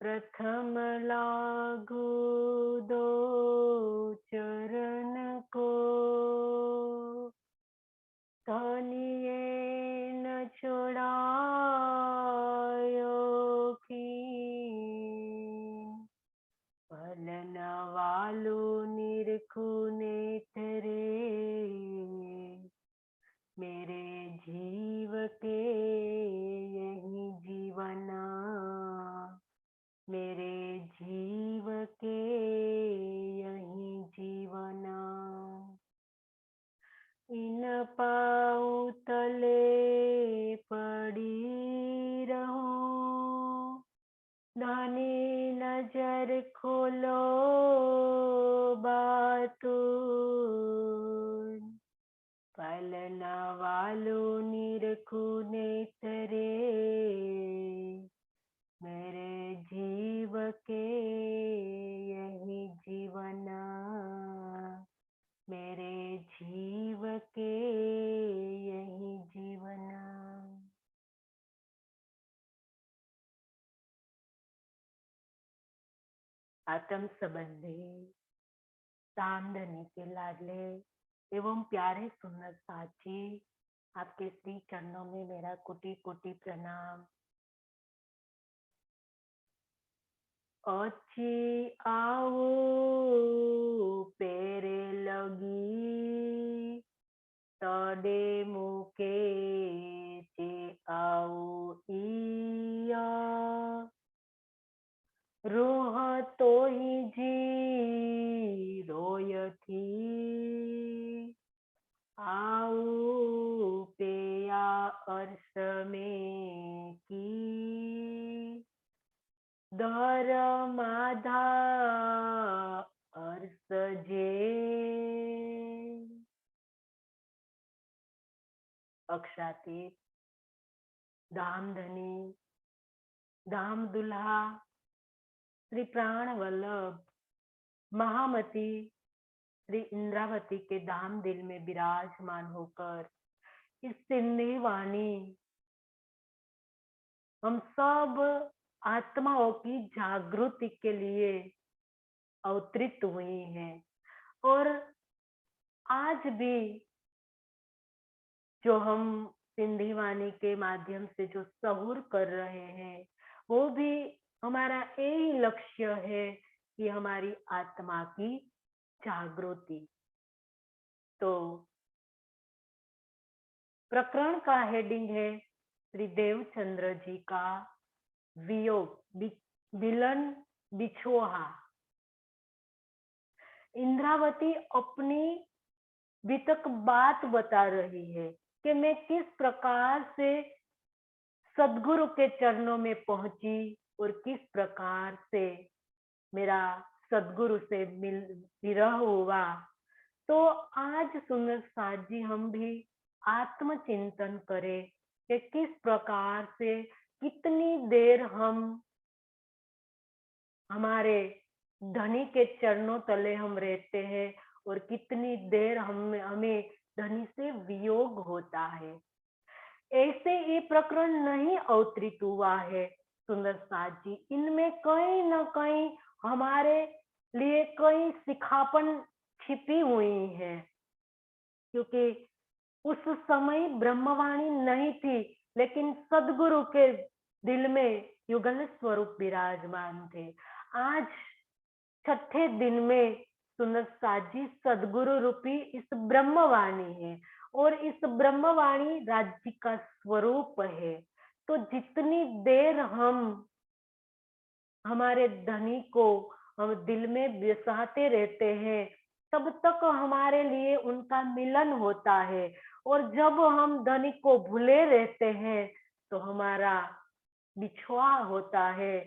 प्रथम लागू दो चरण को, धनिये न छोड़ायो कीन। फलन वालू निरखुने तेरे, मेरे जीव के यही जीवना, मेरे जीव के यही जीवना। इन पाँव तले पड़ी रहूं, धनी नजर खोलो बातून। फलन वालू निरखुने तेरे, मेरे जीव के यही जीवना, मेरे जीव के यही जीवना। आत्म संबंधी सामधनी के लाडले एवं प्यारे सुंदर साथी, आपके श्री चरणों में मेरा कोटि कोटि प्रणाम। अच्छी आओ पेरे लगी, तड़े मुके चे आओ इया। रोह तो ही जी रोय थी, आओ पेया अर्श में की। दर माधा अर्श जे, अक्षातीत धामधनी धाम दुल्हा श्री प्राण वल्लभ महामती श्री इंद्रावती के धाम दिल में विराजमान होकर इस सिंधी वाणी हम सब आत्माओं की जागृति के लिए अवतरित हुई हैं। और आज भी जो हम सिंधी वाणी के माध्यम से जो सहूर कर रहे हैं, वो भी हमारा यही लक्ष्य है कि हमारी आत्मा की जागृति। तो प्रकरण का हेडिंग है श्री देवचंद्र जी का वियोग, मिलन बिछोहा। इंद्रावती अपनी बीतक बात बता रही है कि मैं किस प्रकार से सदगुरु के चरणों में पहुंची और किस प्रकार से मेरा सदगुरु से विरह हुआ। तो आज सुंदर साथ जी हम भी आत्मचिंतन करें कि किस प्रकार से कितनी देर हम हमारे धनी के चरणों तले हम रहते हैं और कितनी देर हमें धनी से वियोग होता है। ऐसे ये प्रकरण नहीं अवतरित हुआ है सुंदर साथ जी, इनमें कहीं ना कहीं हमारे लिए कई सिखापन छिपी हुई है, क्योंकि उस समय ब्रह्मवाणी नहीं थी, लेकिन सदगुरु के दिल में युगल स्वरूप विराजमान थे। आज छठे दिन में सुंदर साथ जी सदगुरु रूपी इस ब्रह्मवाणी है और इस ब्रह्मवाणी राज्य का स्वरूप है। तो जितनी देर हम हमारे धनी को हम दिल में बसाते रहते हैं, तब तक हमारे लिए उनका मिलन होता है। और जब हम धनी को भूले रहते हैं तो हमारा बिछुआ होता है।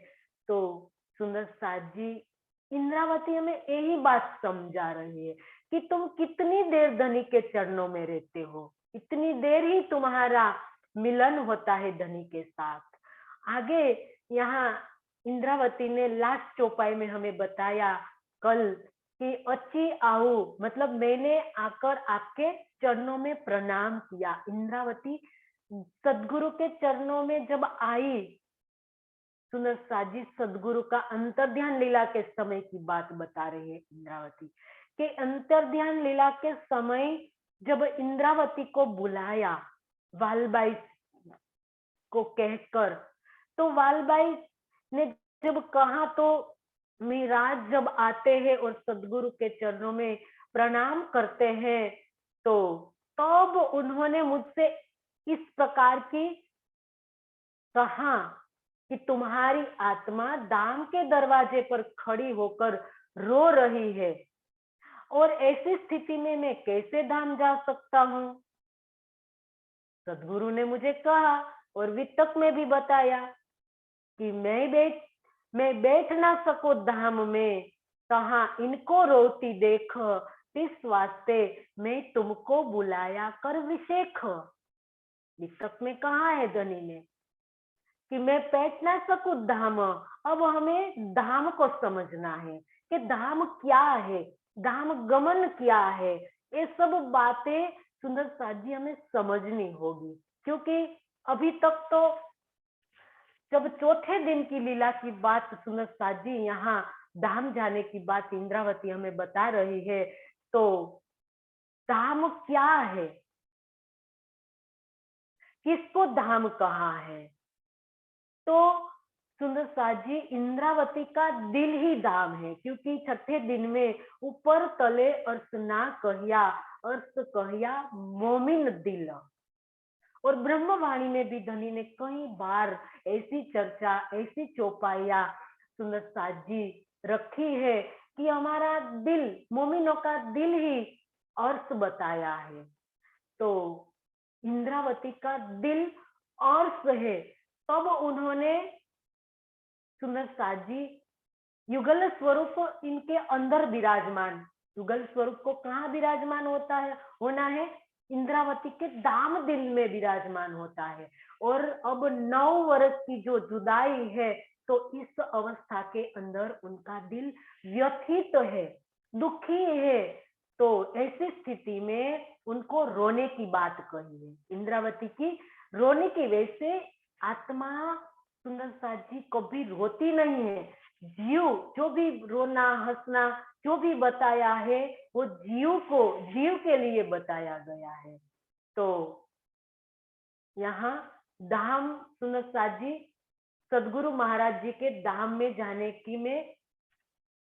तो सुंदर साथ जी इंद्रावती हमें यही बात समझा रही है कि तुम कितनी देर धनी के चरणों में रहते हो, इतनी देर ही तुम्हारा मिलन होता है धनी के साथ। आगे यहाँ इंद्रावती ने लास्ट चौपाई में हमें बताया कल कि अच्छी आओ, मतलब मैंने आकर आपके चरणों में प्रणाम किया। इंद्रावती सदगुरु के चरणों में जब आई सुंदर साजी सदगुरु का अंतर्ध्यान लीला के समय की बात बता रही है इंद्रावती के अंतर्ध्यान लीला के समय जब इंद्रावती को बुलाया वालबाई को कहकर, तो वालबाई ने जब कहा तो मिराज जब आते हैं और सदगुरु के चरणों में प्रणाम करते हैं, तो तब उन्होंने मुझसे इस प्रकार की कहा कि तुम्हारी आत्मा धाम के दरवाजे पर खड़ी होकर रो रही है और ऐसी स्थिति में मैं कैसे धाम जा सकता हूँ। सदगुरु ने मुझे कहा और वितक में भी बताया कि मैं बैठ ना सको धाम में, कहा इनको रोती देख, इस वास्ते मैं तुमको बुलाया कर विशेख। वितक में कहा है धनी ने कि मैं बैठ ना सकूं धाम। अब हमें धाम को समझना है कि धाम क्या है, धाम गमन क्या है, ये सब बातें सुंदर साजी हमें समझनी होगी। क्योंकि अभी तक तो जब चौथे दिन की लीला की बात सुंदर साजी यहाँ धाम जाने की बात इंद्रावती हमें बता रही है, तो धाम क्या है, किसको धाम कहा है, तो सुंदर साजी इंद्रावती का दिल ही धाम है। क्योंकि छठे दिन में ऊपर तले अर्थ ना कहिया, अर्थ कहिया मोमिन दिल। और ब्रह्मवाणी में भी धनी ने कई बार ऐसी चर्चा, ऐसी चौपाइया सुंदर साजी रखी है कि हमारा दिल, मोमिनों का दिल ही अर्थ बताया है। तो इंद्रावती का दिल अर्थ है, तब उन्होंने सुंदर साजी युगल स्वरूप इनके अंदर विराजमान, युगल स्वरूप को कहाँ विराजमान होता है, होना है इंद्रावती के धाम दिल में विराजमान होता है। और अब 9 वर्ष की जो जुदाई है, तो इस अवस्था के अंदर उनका दिल व्यथित है, दुखी है। तो ऐसी स्थिति में उनको रोने की बात कही है, इंद्रावती की रोने की। वैसे आत्मा सुंदर साजी कभी रोती नहीं है, जीव जो भी रोना हंसना जो भी बताया है वो जीव के लिए बताया गया है। तो यहाँ धाम सुंदर साजी सदगुरु महाराज जी के धाम में जाने की में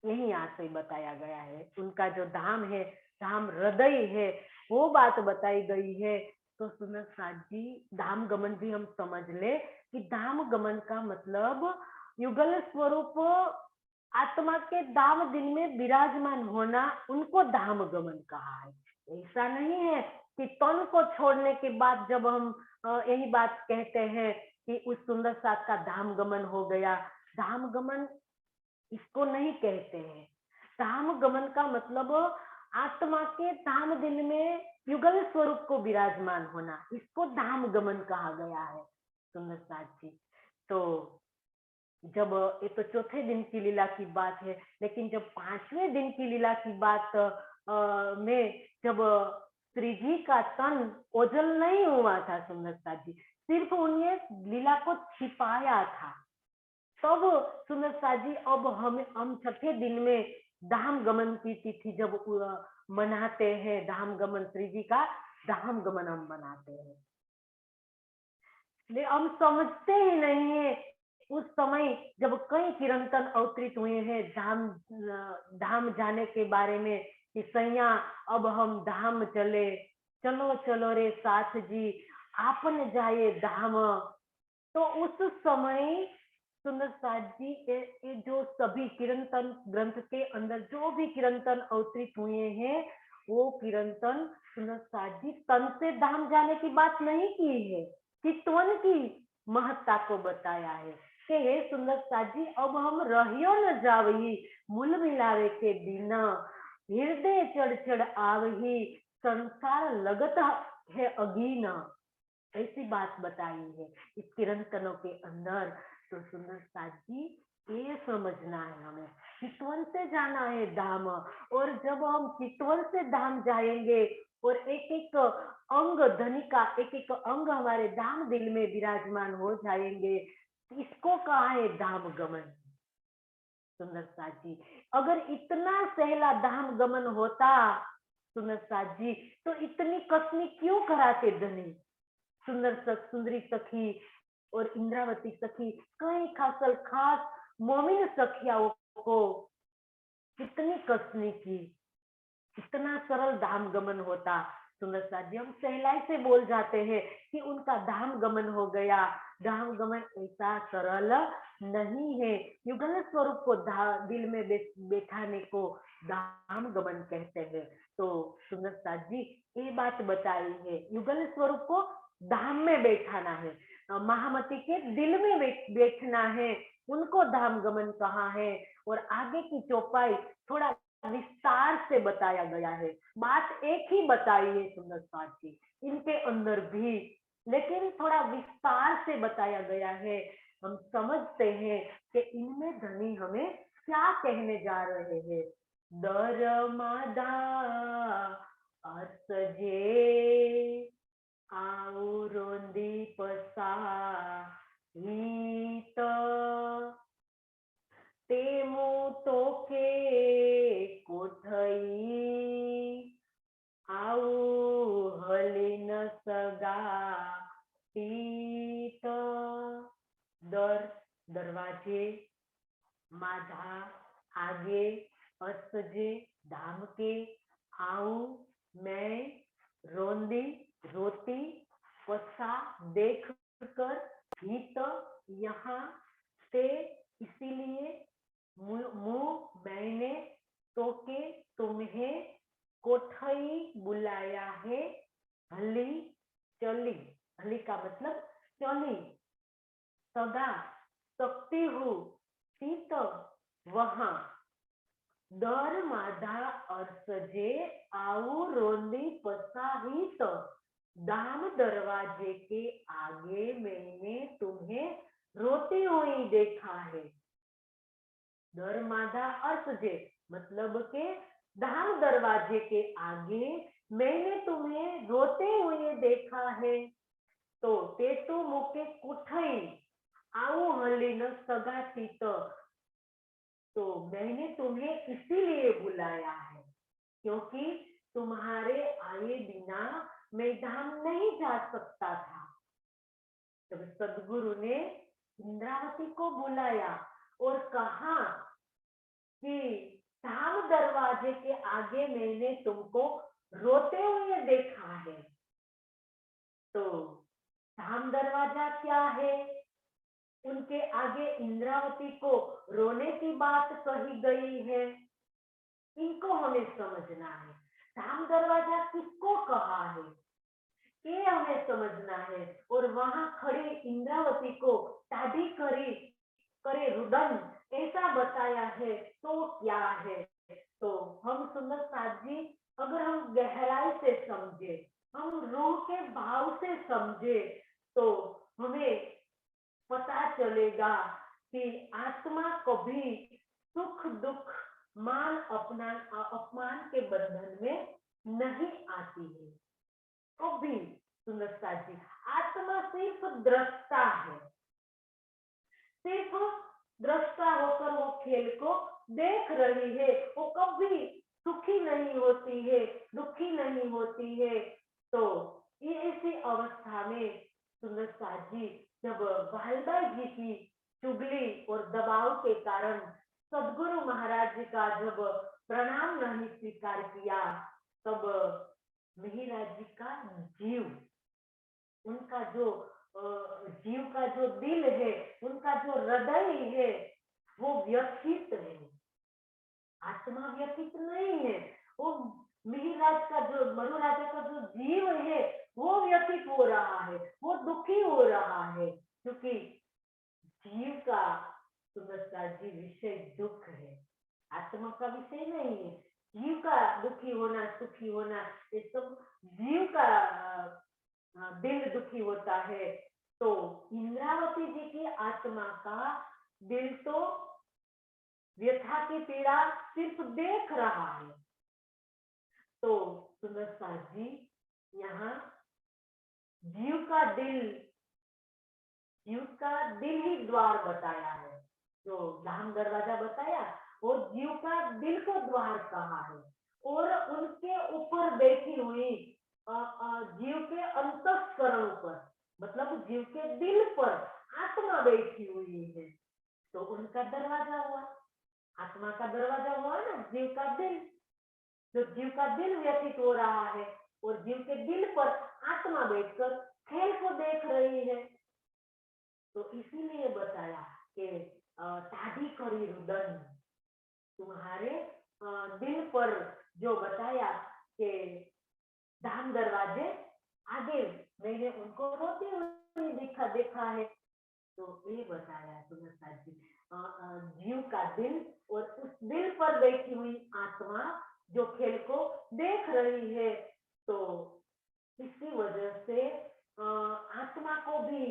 यही आशय बताया गया है। उनका जो धाम है, धाम हृदय है, वो बात बताई गई है। तो सुंदर साजी धाम गमन भी हम समझ ले कि धाम गमन का मतलब युगल स्वरूप आत्मा के धाम दिल में विराजमान होना, उनको धाम गमन कहा है। ऐसा नहीं है कि तन को छोड़ने के बाद जब हम यही बात कहते हैं कि उस सुंदर साथ का धाम गमन हो गया, धाम गमन इसको नहीं कहते हैं। धाम गमन का मतलब आत्मा के धाम दिल में युगल स्वरूप को विराजमान होना, इसको धाम गमन कहा गया है सुंदर साथ जी। तो जब ये तो चौथे दिन की लीला की बात है, लेकिन जब 5वें दिन की लीला की बात में जब श्री जी का तन ओझल नहीं हुआ था सुंदर साथ जी, सिर्फ उन्हें लीला को छिपाया था, तब सुंदर साथ जी अब हम छठे दिन में धाम गमन की तिथि जब मनाते हैं, धाम गमन श्री जी का धाम गमन हम मनाते हैं, ले हम समझते ही नहीं है उस समय जब कई कीर्तन अवतरित हुए हैं धाम जाने के बारे में कि सैया अब हम धाम चले, चलो चलो रे साथ जी आपन जाए धाम। तो उस समय सुंदर साथ जी ये जो सभी कीर्तन ग्रंथ के अंदर जो भी कीर्तन अवतरित हुए हैं, वो कीर्तन सुंदर साथ जी तन से धाम जाने की बात नहीं की है, चितवन की महत्ता को बताया है कि हे सुंदर साथ जी अब हम रहियो न जावही, मूल मिलावे के बिना हृदय चढ़ चढ़ आवही, संसार लगत है अगीना, ऐसी बात बताई है इस कीर्तनों के अंदर। तो सुंदर साथ जी ये समझना है हमें, चितवन से जाना है धाम, और जब हम चितवन से धाम जाएंगे और एक एक अंग धनी का एक एक अंग हमारे धाम दिल में विराजमान हो जाएंगे, इसको कहा है धाम गमन। सुंदर साथ जी, अगर इतना सहला धाम गमन होता सुंदर साथ जी, तो इतनी कसनी क्यों कराते धनी? सुंदरी सखी और इंद्रावती सखी कई खास मोमिन सखियाओं को कितनी कसनी की, इतना सरल धाम गमन होता। सुंदर साथ जी, हम सहलाई से बोल जाते हैं कि उनका धाम गमन हो गया। धाम गमन ऐसा सरल नहीं है। युगल स्वरूप को दिल में बैठाने को धाम गमन कहते हैं। तो सुंदर साथ जी, ये बात बताई है, युगल स्वरूप को धाम में बैठाना है, महामती के दिल में बैठना है, उनको धाम गमन कहा है। और आगे की चौपाई थोड़ा विस्तार से बताया गया है। बात एक ही बताई है सुंदर साथ जी, इनके अंदर भी, लेकिन थोड़ा विस्तार से बताया गया है। हम समझते हैं कि इनमें धनी हमें क्या कहने जा रहे हैं। दर मादा असजे आउ रोंदी पसा हित तेमु तोके कोठई आउ हलिन सगा पीत। दर दरवाजे, माधा आगे, असजे धाम के, आऊ मैं, रोंदी रोती, पसा देख कर, हित यहाँ से इसीलिए, मुँह मैंने, तो के तुम्हें, कोठई बुलाया है, हली चली, हली का मतलब चली, सदा सकती हूँ, शीत वहां, दर माधा अर्सजे आऊ रोंदी पसाहित, दाम दरवाजे के आगे मैंने तुम्हें रोती हुई देखा है। दर माधा अर्सजे मतलब के धाम दरवाजे के आगे मैंने तुम्हें रोते हुए देखा है। तो ते तो मुके कुठई आऊ हलीन सगा थी, तो मैंने तुम्हें इसीलिए बुलाया है क्योंकि तुम्हारे आए बिना मैं धाम नहीं जा सकता था। तब सदगुरु ने इंद्रावती को बुलाया और कहा कि धाम दरवाजे के आगे मैंने तुमको रोते हुए देखा है। तो धाम दरवाजा क्या है? उनके आगे इंद्रावती को रोने की बात कही गई है, इनको हमें समझना है। धाम दरवाजा किसको कहा है ये हमें समझना है। और वहां खड़ी इंद्रावती को टाढ़ी करे रुदन ऐसा बताया है, तो क्या है? तो हम सुंदर साथ जी, अगर हम गहराई से समझे, हम रूह के भाव से समझे, तो हमें पता चलेगा कि आत्मा कभी सुख दुख मान अपमान के बंधन में नहीं आती है कभी। सुंदरता जी, आत्मा सिर्फ दृष्टा है, सिर्फ दृष्टा होकर वो खेल को देख रही है, वो कभी सुखी नहीं होती है, दुखी नहीं होती है। तो ये ऐसी अवस्था में सुंदरता जी, जब वालबाई जी की चुगली और दबाव के कारण सदगुरु महाराज जी का जब प्रणाम नहीं स्वीकार किया, तब मिहिराज जी का जीव, उनका जो जीव का जो दिल है, उनका जो हृदय है, वो व्यथित है, आत्मा व्यथित नहीं है। वो मिहिराज का जो मनु राजा का जो जीव है, वो व्यथित हो रहा है, वो दुखी हो रहा है, क्योंकि जीव का सुंदरता जी विषय दुख है, आत्मा का विषय नहीं है। जीव का दुखी होना सुखी होना ये सब जीव का दिल दुखी होता है। तो इंद्रावती जी की आत्मा का दिल तो व्यथा की पीड़ा सिर्फ देख रहा है। तो सुंदरता जी, यहाँ जीव का दिल जीव का दिल ही द्वार बताया है। जो धाम दरवाजा बताया वो जीव का दिल को द्वार कहा है। और उनके ऊपर बैठी हुई जीव के अंतःकरण पर, मतलब जीव के दिल पर आत्मा बैठी हुई है, तो उनका दरवाजा हुआ। आत्मा का दरवाजा हुआ ना जीव का दिल। जो जीव का दिल व्यतीत हो रहा है और जीव के दिल पर आत्मा बैठकर खेल को देख रही है। तो इसीलिए बताया कि शादी करी रुदन, तुम्हारे दिल पर जो बताया कि धाम दरवाजे आगे मैंने उनको रोती हुई देखा है। तो ये बताया सुनता जी, जीव का दिल और उस दिल पर बैठी हुई आत्मा जो खेल को देख रही है। तो इसी वजह से आत्मा को भी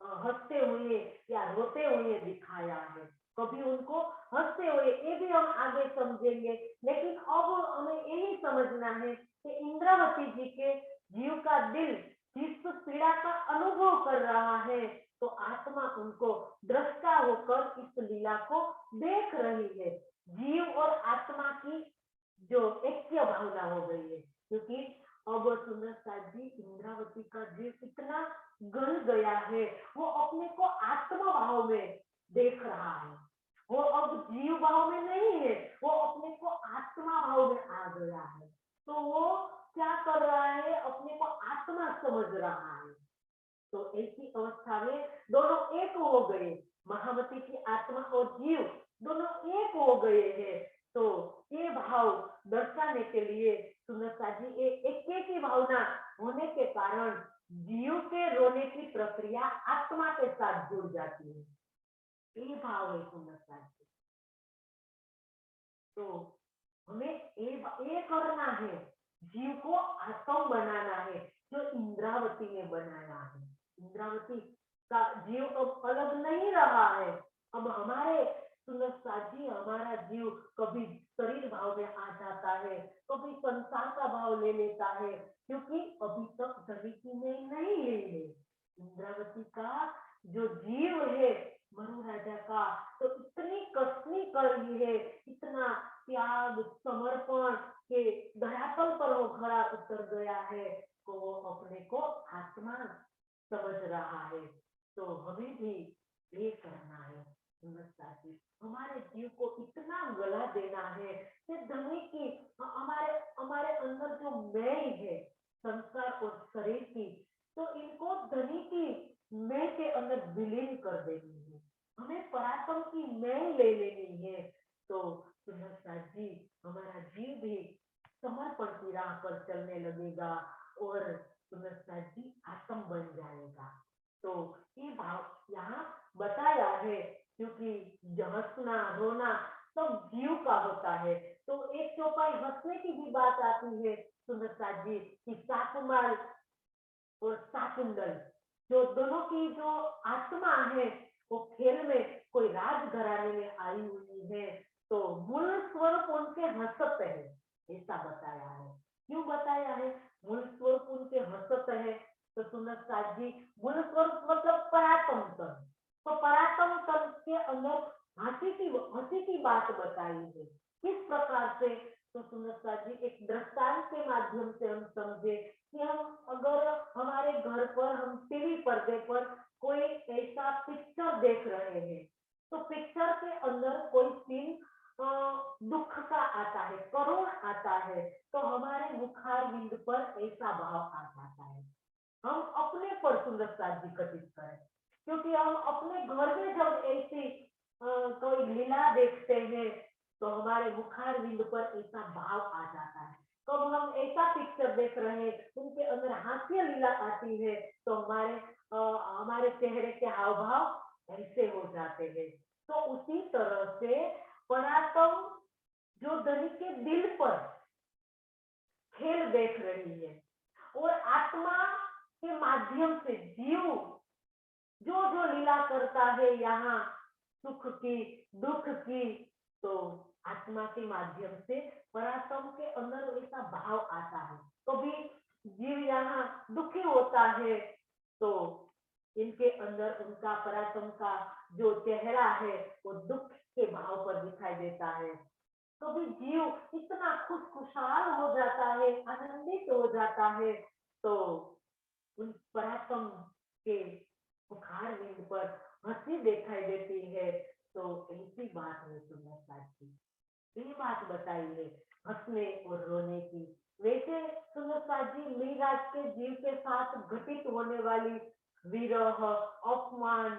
हंसते हुए या रोते हुए दिखाया है। कभी उनको हंसते हुए, ये भी हम आगे समझेंगे, लेकिन अब हमें यही समझना है कि इंद्रावती जी के जीव का दिल जिस पीड़ा का अनुभव कर रहा है, तो आत्मा उनको दृष्टा होकर इस लीला को देख रही है। जीव और आत्मा की जो ऐक्य भावना हो गई है, क्योंकि अब सुंदर साथ जी इंद्रावती का जीव इतना गल गया है, वो अपने को आत्मा भाव में देख रहा है। वो अब जीव भाव में नहीं है, वो अपने को आत्मा भाव में आ गया है। तो वो क्या कर रहा है, अपने को आत्मा समझ रहा है। तो ऐसी अवस्था में दोनों एक हो गए, महावती की आत्मा और जीव दोनों एक हो गए हैं। तो ये भाव दर्शाने के लिए सुंदरता जी एक की भावना होने के कारण जीव के रोने की प्रक्रिया आत्मा के साथ जुड़ जाती है। ये भाव है सुंदरता जी। तो हमें ये करना है, जीव को आत्म बनाना है जो इंद्रावती ने बनाया है। इंद्रावती का जीव अब अलग नहीं रहा है। अब हमारे सुंदरता जी, हमारा जीव कभी शरीर भाव में आ जाता है, कभी संसार का भाव ले लेता है, क्योंकि अभी तक धनिकी ने नहीं ली है। इंद्रावती का जो जीव है मरु राजा का, तो इतनी कसनी कर रही है, इतना त्याग समर्पण के धरातल पर वो खड़ा उतर गया है, तो वो अपने को आत्मा समझ रहा है। तो हमें भी ये करना है हमारे जीव को इतना गला देना है कि धनी की हमारे हमारे अंदर जो मैं है संस्कार और शरीर की, तो इनको धनी की मैं के अंदर विलीन कर देनी है। हमें पराक्रम की मैं ले लेनी है। तो जी हमारा जीव भी समर्पण की राह पर चलने लगेगा और जी आत्म बन जाएगा। तो ये भाव यहाँ बताया है, क्योंकि हंसना रोना सब जीव का होता है। तो एक चौपाई हंसने की भी बात आती है सुंदरता जी कि साकुमाल और साकुंडल, जो दोनों की जो आत्मा है वो खेल में कोई राज घराने में आई हुई है, तो मूल स्वरूप उनके हंसत है, ऐसा बताया है। क्यों बताया है मूल स्वरूप उनके हंसत है? तो सुंदर जी मूल स्वरूप मतलब पराक्रम तन, तो पराक्रम तन के अंदर हंसी की बात बताई है। किस प्रकार से? तो सुंदर जी एक दृष्टांत के माध्यम से हम समझे कि हम अगर हमारे घर पर हम टीवी पर्दे पर कोई ऐसा पिक्चर देख रहे हैं, तो पिक्चर के अंदर कोई सीन दुख का आता है, करुण आता है, तो हमारे मुखार बिंद पर ऐसा भाव आ जाता है। हम अपने पर सुंदरता जी घटित करें, क्योंकि हम अपने घर में जब ऐसी कोई लीला देखते हैं, तो हमारे मुखार बिंद पर ऐसा भाव आ जाता है। कब हम ऐसा पिक्चर देख रहे हैं, उनके अंदर हास्य लीला आती है, तो हमारे चेहरे के हाव भाव ऐसे हो जाते हैं। तो उसी तरह से पराक्रम जो धनी के दिल पर खेल देख रही है और आत्मा के माध्यम से जीव जो जो लीला करता है यहाँ सुख की दुख की, तो आत्मा के माध्यम से पराक्रम के अंदर ऐसा भाव आता है। कभी जीव यहाँ दुखी होता है, तो इनके अंदर उनका पराक्रम का जो चेहरा है वो दुख के भाव पर दिखाई देता है। कभी जीव इतना खुशहाल हो जाता है, आनंदित हो जाता है, तो उन पराक्रम के बुखार विंद पर हंसी दिखाई देती है। तो ऐसी बात है सुंदरता की, ये बात बताई है हंसने और रोने की। वैसे सुंदरता जी मीराज के जीव के साथ घटित होने वाली विरह, अपमान,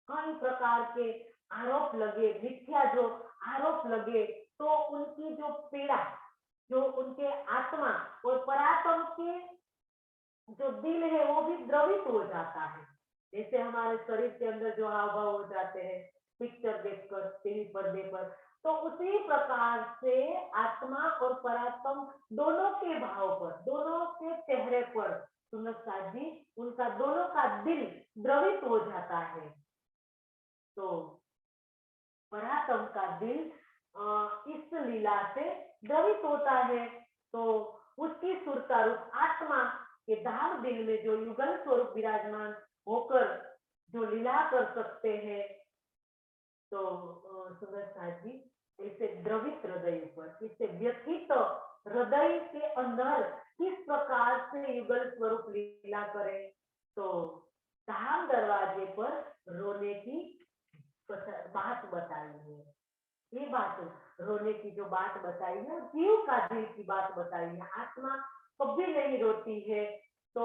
कई प्रकार के आरोप लगे, मिथ्या जो आरोप लगे, तो उनकी जो पीड़ा, जो उनके आत्मा और परात्म के जो दिल है वो भी द्रवित हो जाता है। जैसे हमारे शरीर के अंदर जो हाव भाव हो जाते हैं पिक्चर देखकर टीवी पर्दे पर, तो उसी प्रकार से आत्मा और परात्म दोनों के भाव पर, दोनों के चेहरे पर सुनता जी उनका दोनों का दिल द्रवित हो जाता है। तो परात्म का दिल इस लीला से द्रवित होता है। तो उसकी सुरता रूप आत्मा के धाम दिल में जो युगल स्वरूप विराजमान होकर जो लीला कर सकते हैं, तो सुंदर जी ऐसे द्रवित हृदय पर, इससे व्यथित हृदय के अंदर किस प्रकार से युगल स्वरूप लीला करें, तो धाम दरवाजे पर रोने की बात बताई है। ये बात रोने की जो बात बताई है जीव का दिल की बात बताई है। आत्मा कभी नहीं रोती है, तो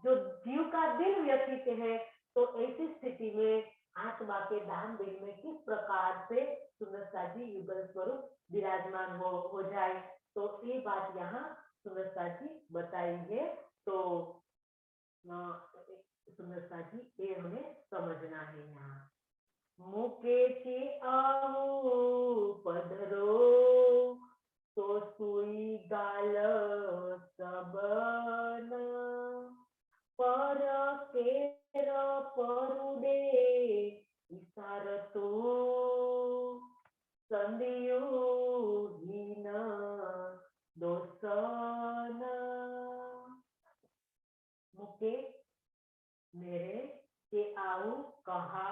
जो जीव का दिल व्यथित है, तो ऐसी स्थिति में आत्मा के धाम दिल में किस प्रकार से सुंदरता जी युगल स्वरूप विराजमान हो जाए, तो ये बात यहाँ सुंदरता जी बताई है। तो सुंदरता जी ये हमें समझना है यहाँ। मुकेशी आऊ पधरो तो सुई गाल सबन पर केर परुडे इसारतो संदियो हीन दोसन। मुके मेरे के आऊ कहा,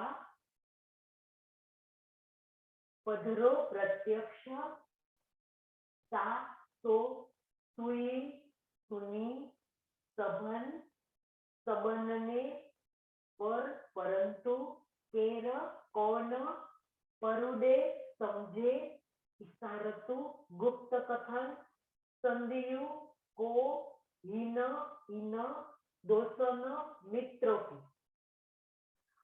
पधरो प्रत्यक्ष, सा तो सुई सुनी, सबन सबनने, पर परंतु केर कौन, परुडे समझे, इशारतु गुप्त कथन, संदियु को, हीन इन दोसन मित्रों की।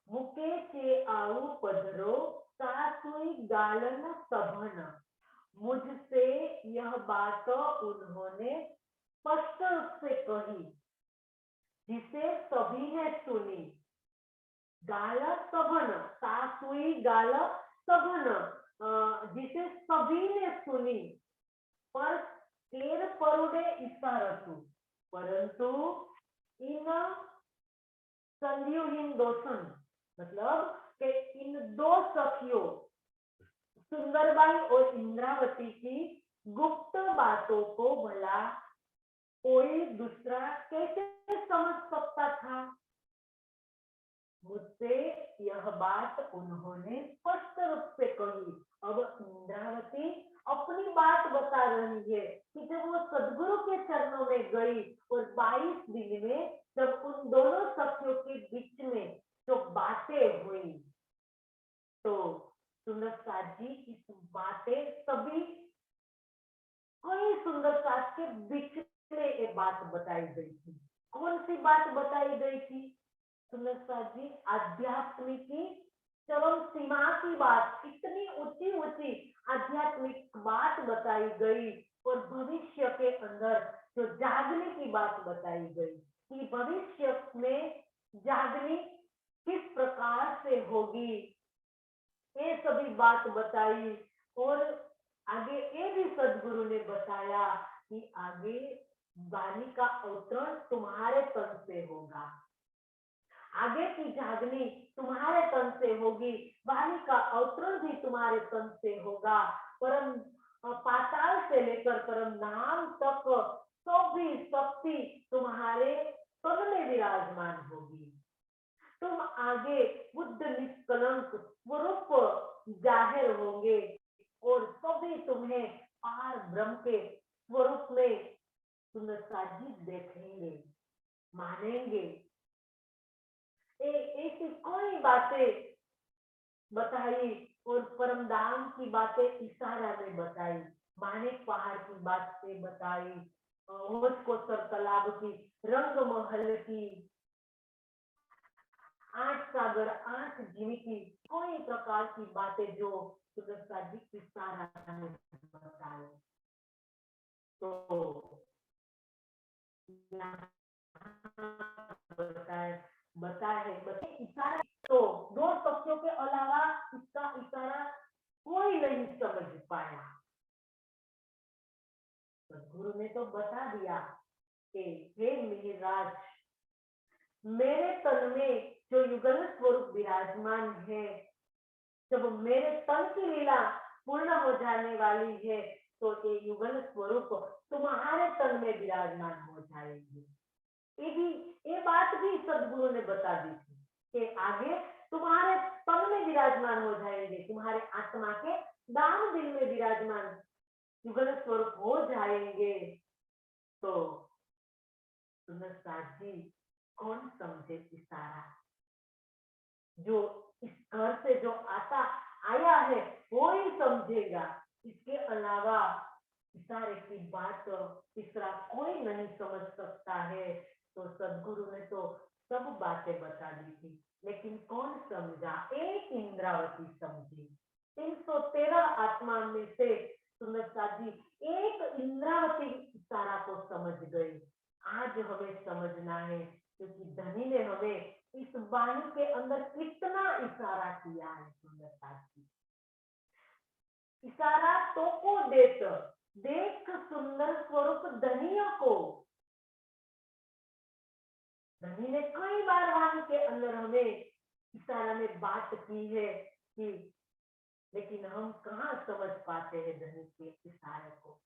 मुके के आऊ पधरो सासुई गालन सबन। मुझसे यह बात उन्होंने स्पष्ट रूप से कही, जिसे सभी ने सुनी। गाल सबन, सासुई गाल सबन, जिसे सभी ने सुनी। पर केर परुडे इशारतु, परंतु इन संध्युहीन दोषण, मतलब कि इन दो सखियों सुंदरबाई और इंद्रावती की गुप्त बातों को भला कोई दूसरा कैसे समझ सकता था। मुझसे यह बात उन्होंने स्पष्ट रूप से कही। अब इंद्रावती अपनी बात बता रही है कि जब वो सदगुरु के चरणों में गई और 22 दिन में जब उन दोनों सखियों के बीच में जो बातें हुई, तो सुंदरसा जी इस बातें सभी कई सुंदरसा के बीच में ये बात बताई गई थी। कौन सी बात बताई गई थी सुंदरसा जी? आध्यात्मिक की चरम सीमा की बात, इतनी ऊंची ऊंची आध्यात्मिक बात बताई गई और भविष्य के अंदर जो जागने की बात बताई गई कि भविष्य में जागनी किस प्रकार से होगी, ये सभी बात बताई। और आगे ये भी सदगुरु ने बताया कि आगे वाणी का अवतरण तुम्हारे तन से होगा, आगे की जागनी तुम्हारे तन से होगी, वाणी का अवतरण भी तुम्हारे तन से होगा। परम पाताल से लेकर परम नाम तक सभी शक्ति तुम्हारे तन में विराजमान होगी। तुम आगे बुद्ध निष्कलंक स्वरूप जाहिर होंगे और सभी तुम्हें पार ब्रह्म के स्वरूप में सुंदरता जी देखेंगे, मानेंगे। ऐसी कोई बातें बताई और परमधाम की बातें इशारा में बताई, मानिक पहाड़ की बातें बताई, होश को सर तालाब की, रंग महल की, 8 सागर 8 जीवी की, कोई प्रकार की बातें जो सुदर्शन जी इशारा में बताई। तो बताए इशारा, तो दो पक्षों के अलावा इसका इशारा कोई नहीं समझ पाया। तो गुरु ने तो बता दिया कि हे मिहिरराज, मेरे तन में जो युगल स्वरूप विराजमान है, जब मेरे तन की लीला पूर्ण हो जाने वाली है तो ये युगल स्वरूप तुम्हारे तन में विराजमान हो जाएंगे। ये बात भी सदगुरु ने बता दी थी कि आगे तुम्हारे तन में विराजमान हो जाएंगे, तुम्हारे आत्मा के दान दिल में विराजमान युगल स्वरूप हो जाएंगे। तो सुंदर जी कौन समझे इशारा, जो इस घर से जो आया है वो ही समझेगा, इसके अलावा इशारे की बात तीसरा कोई नहीं समझ सकता है। तो सदगुरु ने तो सब बातें बता दी थी, लेकिन कौन समझा? एक इंद्रावती समझी। 313 आत्मा में से सुंदरता जी एक इंद्रावती इशारा को समझ गई। आज हमें समझना है, क्योंकि धनी ने हमें इस वाणी के अंदर कितना इशारा किया है। सुंदरता जी इशारा तो को देख सुंदर स्वरूप धनियों को। धनी ने कई बार वाणी के अंदर हमें इशारा में बात की है कि, लेकिन हम कहाँ समझ पाते हैं धनी के इशारे को।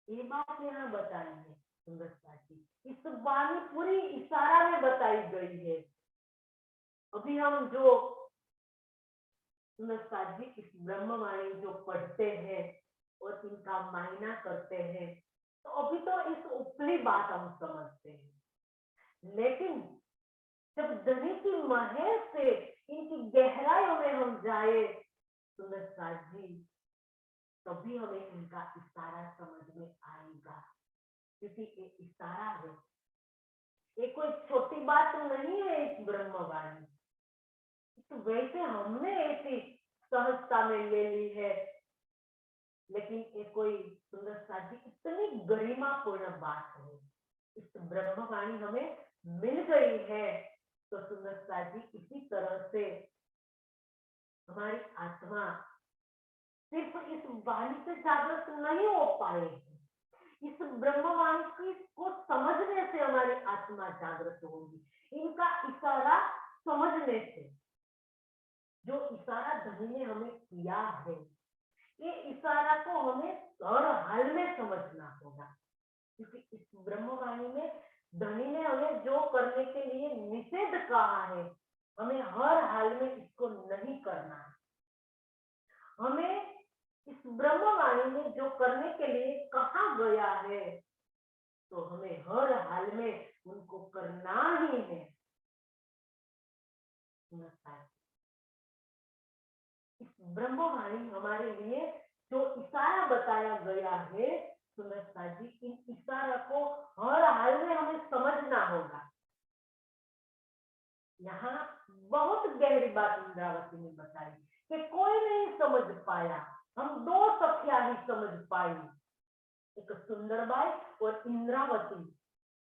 ये बात यहाँ बताई है सुंदरता जी, इस वाणी पूरी इशारा में बताई गई है। अभी हम जो सुंदरता जी इस ब्रह्मवाणी जो पढ़ते हैं और इनका मायना करते हैं, तो अभी तो इस ऊपरी बात हम समझते हैं, लेकिन जब धनी की महल से इनकी गहराइयों में हम जाए सुंदरता जी, तभी हमें इनका इशारा समझ में आएगा। क्योंकि ये इशारा है, ये कोई छोटी बात नहीं है। इस ब्रह्मवाणी तो वैसे हमने ऐसी सहजता में ले ली है, लेकिन ये कोई सुंदरता जी इतनी गरिमापूर्ण बात है। इस ब्रह्मवाणी हमें मिल गई है, तो सुंदरता जी इसी तरह से हमारी आत्मा सिर्फ इस वाणी से जागृत नहीं हो पाएगी, इस ब्रह्मवाणी को समझने से हमारी आत्मा जागृत होगी। इनका इशारा समझने से, जो इशारा धनी ने हमें किया है, ये इशारा को हमें हर हाल में समझना होगा। क्योंकि इस ब्रह्मवाणी में धनी ने हमें जो करने के लिए निषेध कहा है, हमें हर हाल में इसको नहीं करना है। हमें इस ब्रह्मवाणी में जो करने के लिए कहा गया है, तो हमें हर हाल में उनको करना ही है। इस ब्रह्मवाणी हमारे लिए जो इशारा बताया गया है, सुनता जी इन इशारा को हर हाल में हमें समझना होगा। यहाँ बहुत गहरी बात इंद्रावती ने बताई कि कोई नहीं समझ पाया, हम दो सखिया ही समझ पाई, एक सुंदरबाई और इंद्रावती।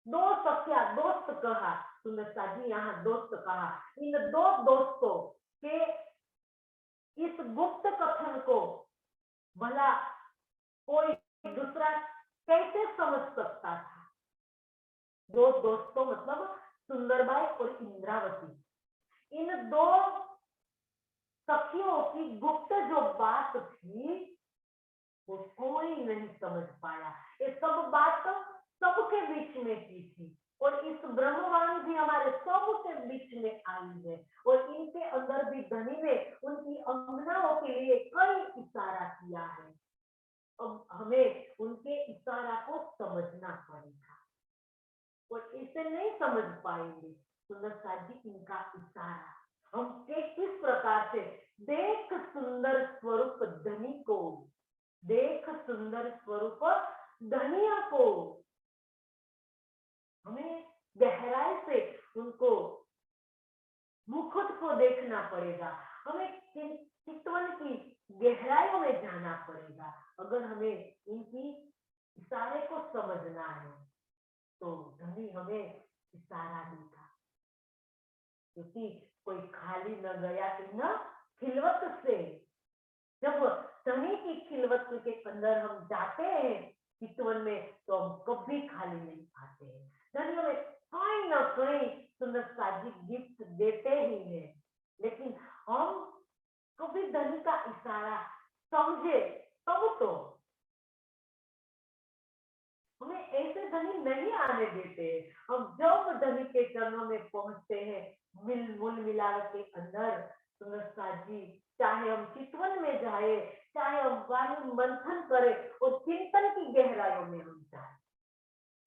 दो सखिया, दोस्त कहा सुंदरता जी, यहाँ दोस्त कहा। इन दो दोस्तों के इस गुप्त कथन को भला कोई दूसरा कैसे समझ सकता था? दो दोस्तों मतलब सुंदरबाई और इंद्रावती, इन दो सखियों की गुप्त जो बात थी वो कोई नहीं समझ पाया। ये सब बात सबके बीच में की थी और इस ब्रह्मवाणी भी हमारे सबके बीच में आई है और इनके अंदर भी धनी ने उनकी अंगनाओं के लिए कई इशारा किया है। अब हमें उनके इशारा को समझना पड़ेगा और इसे नहीं समझ पाएंगे सुंदर साथ जी इनका इशारा हम किस प्रकार से देख सुंदर स्वरूप धनी को, देख सुंदर स्वरूप धनिया को, हमें गहराई से उनको मुकुट को देखना पड़ेगा, हमें चितवन की गहराइयों में जाना पड़ेगा। अगर हमें इनकी इशारे को समझना है तो धनी हमें इशारा देगा, क्योंकि कोई खाली न गया इन खिलवत से। जब धनी की खिलवत के अंदर हम जाते हैं चितवन में तो हम कभी खाली नहीं आते हैं। धनी हमें कहीं ना कहीं सुंदर साजिक गिफ्ट देते ही हैं, लेकिन हम कभी धनी का इशारा समझे तब तो हमें ऐसे धनी नहीं आने देते। हम जब धनी के चरणों में पहुंचते हैं मूल मिलावट के अंदर सुंदर साजी, चाहे हम चितवन में जाए, चाहे हम वाणी मंथन करें और चिंतन की गहराइयों में हम जाए,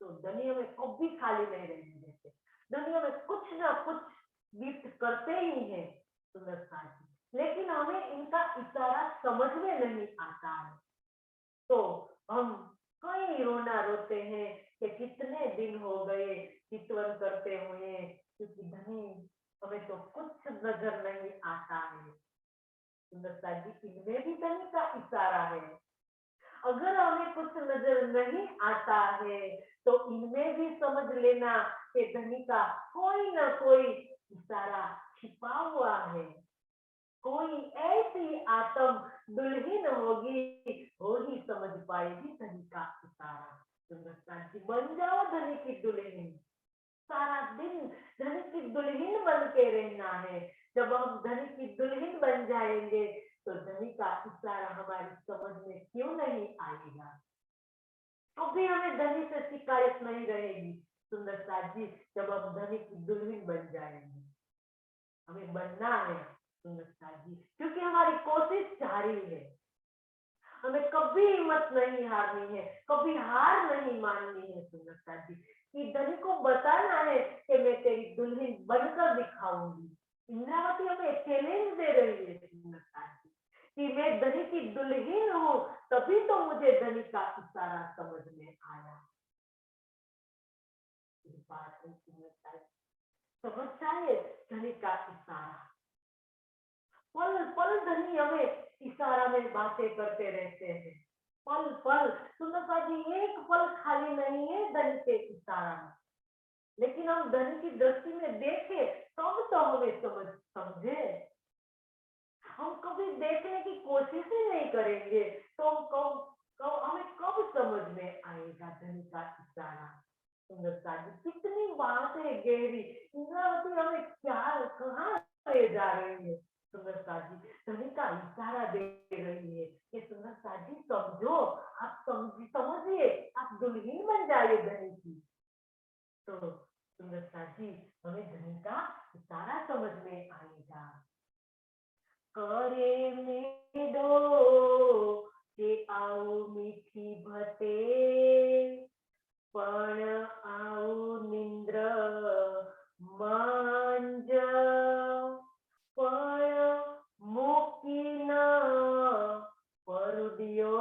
तो धनी हमें कभी खाली नहीं रहने देते। धनी हमें कुछ ना कुछ गिफ्ट करते ही हैं सुंदर साजी, लेकिन हमें इनका इशारा समझ में नहीं आता है। तो हम कई रोना रोते हैं कि कितने दिन हो गए चितवन करते हुए, क्योंकि धनी हमें तो कुछ नजर नहीं आता है। सुंदरता जी इनमें भी धनी का इशारा है। अगर हमें कुछ नजर नहीं आता है तो इनमें भी समझ लेना कि धनी का कोई ना कोई इशारा छिपा हुआ है। कोई ऐसी आत्म दुल्हन होगी वो ही समझ पाएगी धनी का इशारा। सुंदरता जी बन जाओ धनी की दुल्हन, सारा दिन धनी की दुल्हन बन के रहना है। जब हम धनी की दुल्हन बन जाएंगे तो धनी का इशारा हमारी समझ में क्यों नहीं आएगा, कभी हमें धनी से शिकायत नहीं रहेगी। सुंदरता जी जब हम धनी की दुल्हन बन जाएंगे, हमें बनना है सुंदरता जी, क्योंकि हमारी कोशिश जारी है। हमें कभी हिम्मत नहीं हारनी है, कभी हार नहीं माननी है सुंदरता जी, कि धनी को बताना है कि मैं तेरी दुल्हन बनकर दिखाऊंगी। इंद्रावती हमें चैलेंज दे रही है सुंदरता जी कि मैं धनी की दुल्हन हूँ, तभी तो मुझे धनी का इशारा समझ में आया। बात समझ आए धनी का इशारा, पल पल धनी हमें इशारा में बातें करते रहते हैं, पल पल। सुंदरता जी एक पल खाली नहीं है धनी के इशारा में, लेकिन हम धनी की दृष्टि में देखें तब तो हमें समझे। हम कभी देखने की कोशिश ही नहीं करेंगे तो हमें कब समझ में आएगा धनी का इशारा। सुंदरता जी कितनी बात है गहरी, इंद्रावती हमें क्या कहाँ ले जा रही है। सुंदरता जी धनी का इशारा दे रही है कि सुंदरता जी समझो, आप समझिए, आप दुल्हन बन जाइए धनी की। तो सुंदरता जी हमें धनी का इशारा समझ में आएगा। करे मेडो के आओ मीठी भटे, पण आओ निंद्र मांज, पण मोकी न परडियो,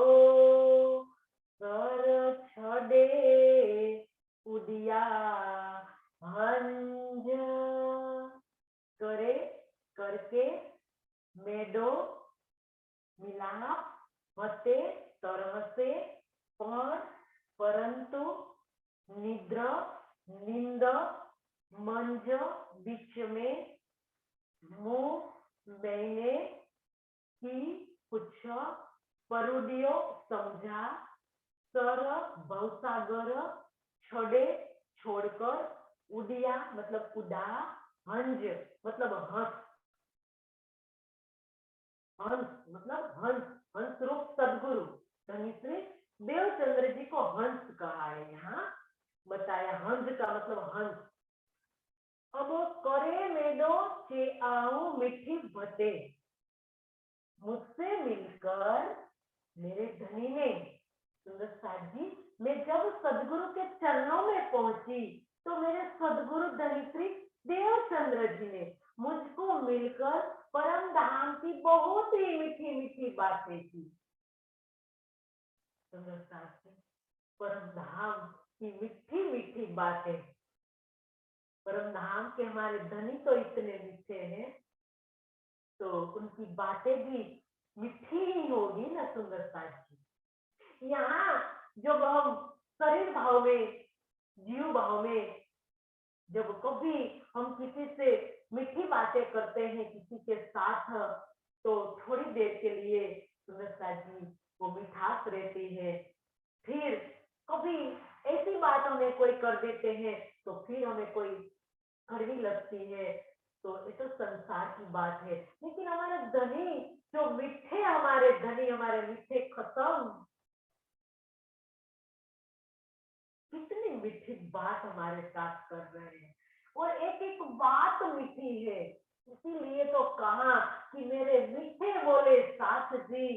कर छड़े उदिया हंज। करे करके, मेडो मिलाप, भटे तरह से, पण परंतु, निद्र नींद, मंज बीच में, मुंह मैंने, की कुछ, परुडियो समझा, सर भवसागर, छड़े छोड़कर, उडिया मतलब उड़ा, हंज मतलब हंस, हंस मतलब हंस, हंस रूप सदगुरु धनी श्री देवचंद्र जी को हंस कहा है यहाँ। बताया। हंस का मतलब हंस। अब करे मेदो चे आऊं मीठी बते, मुझसे मिलकर मेरे धनी ने। सुंदर साथ जी, मैं जब सदगुरु के चरणों में पहुंची तो मेरे सदगुरु धनी श्री देवचंद्र जी ने मुझको मिलकर परम धाम की बहुत ही मीठी मीठी बातें की। सुंदर साथ जी, परम धाम की मीठी मीठी बातें। परम धाम के हमारे धनी तो इतने मीठे हैं, तो उनकी बातें भी मीठी ही होगी ना। सुंदर साथ जी, यहाँ जब हम शरीर भाव में, जीव भाव में, जब कभी हम किसी से मीठी बातें करते हैं किसी के साथ, तो थोड़ी देर के लिए सुंदरता जी वो मिठास रहती है। फिर कभी ऐसी बात हमें कोई कर देते हैं तो फिर हमें कोई कड़वी लगती है। तो ये तो संसार की बात है, लेकिन हमारे धनी जो मीठे, हमारे धनी, हमारे मीठे खत्म, कितनी मीठी बात हमारे साथ कर रहे हैं, और एक एक बात मीठी है। इसीलिए तो कहा कि मेरे मीठे बोले साथ जी,